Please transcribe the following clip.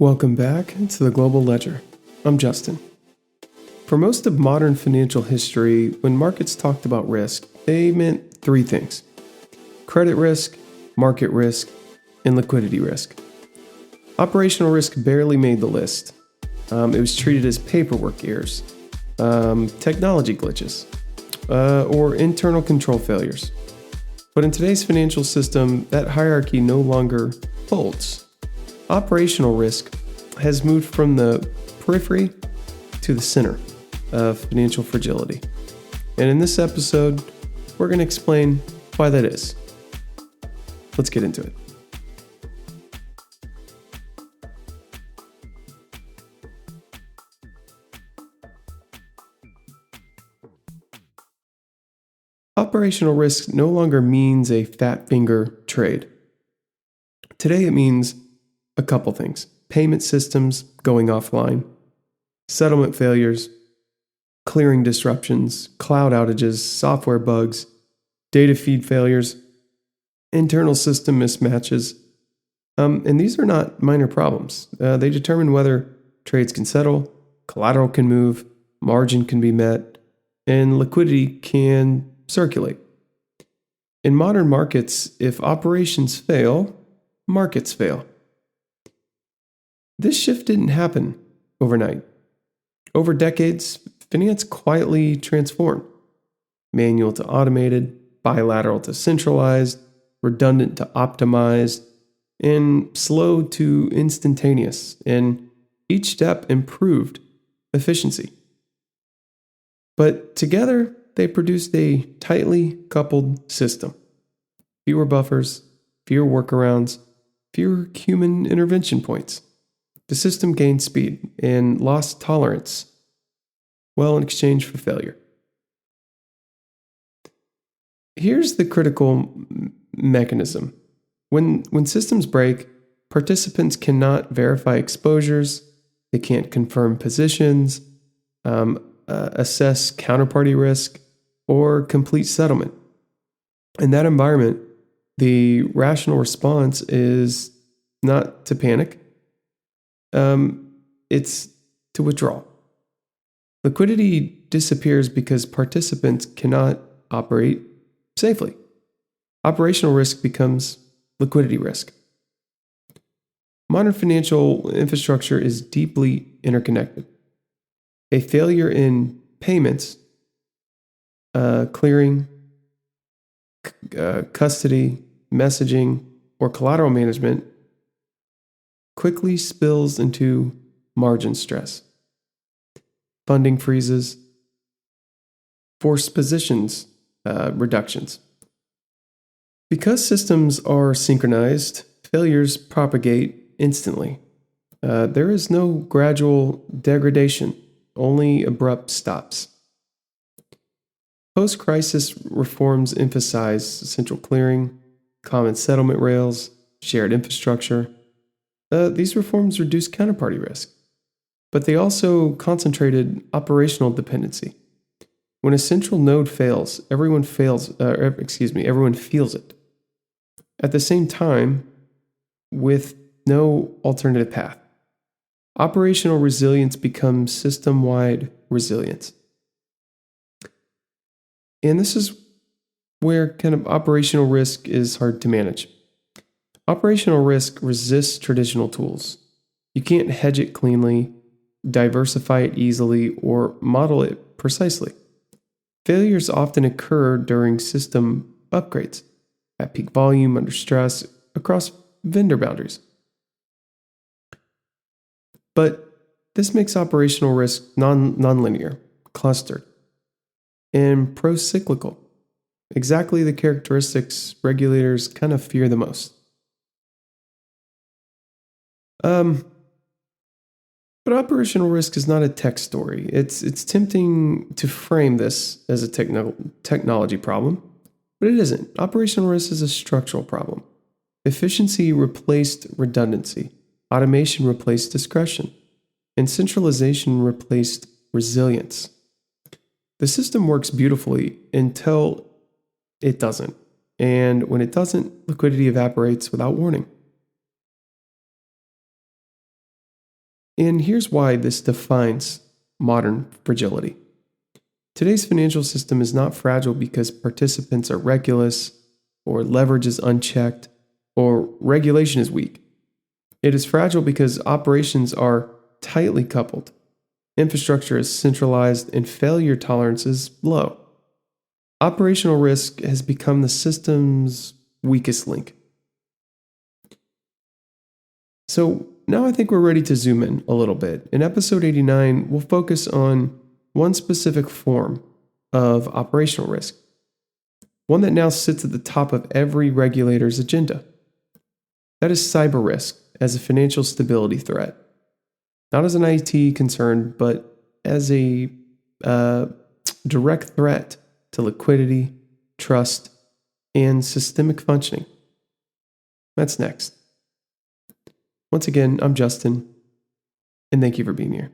Welcome back to the Global Ledger. I'm Justin. For most of modern financial history, when markets talked about risk, they meant three things: credit risk, market risk, and liquidity risk. Operational risk barely made the list. It was treated as paperwork errors, technology glitches, or internal control failures. But in today's financial system, that hierarchy no longer holds. Operational risk has moved from the periphery to the center of financial fragility. And in this episode, we're going to explain why that is. Let's get into it. Operational risk no longer means a fat finger trade. Today it means a couple things: payment systems going offline, settlement failures, clearing disruptions, cloud outages, software bugs, data feed failures, internal system mismatches. And these are not minor problems. They determine whether trades can settle, collateral can move, margin can be met, and liquidity can circulate. In modern markets, if operations fail, markets fail. This shift didn't happen overnight. Over decades, finance quietly transformed. Manual to automated, bilateral to centralized, redundant to optimized, and slow to instantaneous. And each step improved efficiency. But together, they produced a tightly coupled system. Fewer buffers, fewer workarounds, fewer human intervention points. The system gained speed and lost tolerance, well, in exchange for failure. Here's the critical mechanism. When systems break, participants cannot verify exposures, they can't confirm positions, assess counterparty risk, or complete settlement. In that environment, the rational response is not to panic, it's to withdraw. Liquidity disappears because participants cannot operate safely. Operational risk becomes liquidity risk. Modern financial infrastructure is deeply interconnected. A failure in payments, clearing, custody, messaging, or collateral management quickly spills into margin stress, funding freezes, forced positions reductions. Because systems are synchronized, failures propagate instantly. There is no gradual degradation, only abrupt stops. Post-crisis reforms emphasize central clearing, common settlement rails, shared infrastructure. These reforms reduce counterparty risk, but they also concentrated operational dependency. When a central node fails, everyone feels it. At the same time, with no alternative path. Operational resilience becomes system-wide resilience. And this is where kind of operational risk is hard to manage. Operational risk resists traditional tools. You can't hedge it cleanly, diversify it easily, or model it precisely. Failures often occur during system upgrades, at peak volume, under stress, across vendor boundaries. But this makes operational risk nonlinear, clustered, and pro-cyclical. Exactly the characteristics regulators kind of fear the most. But operational risk is not a tech story. It's tempting to frame this as a technology problem, but it isn't. Operational risk is a structural problem. Efficiency replaced redundancy. Automation replaced discretion. And centralization replaced resilience. The system works beautifully until it doesn't. And when it doesn't, liquidity evaporates without warning. And here's why this defines modern fragility. Today's financial system is not fragile because participants are reckless, or leverage is unchecked, or regulation is weak. It is fragile because operations are tightly coupled, infrastructure is centralized, and failure tolerance is low. Operational risk has become the system's weakest link. So now I think we're ready to zoom in a little bit. In episode 89, we'll focus on one specific form of operational risk, one that now sits at the top of every regulator's agenda. That is cyber risk as a financial stability threat, not as an IT concern, but as a direct threat to liquidity, trust, and systemic functioning. That's next. Once again, I'm Justin, and thank you for being here.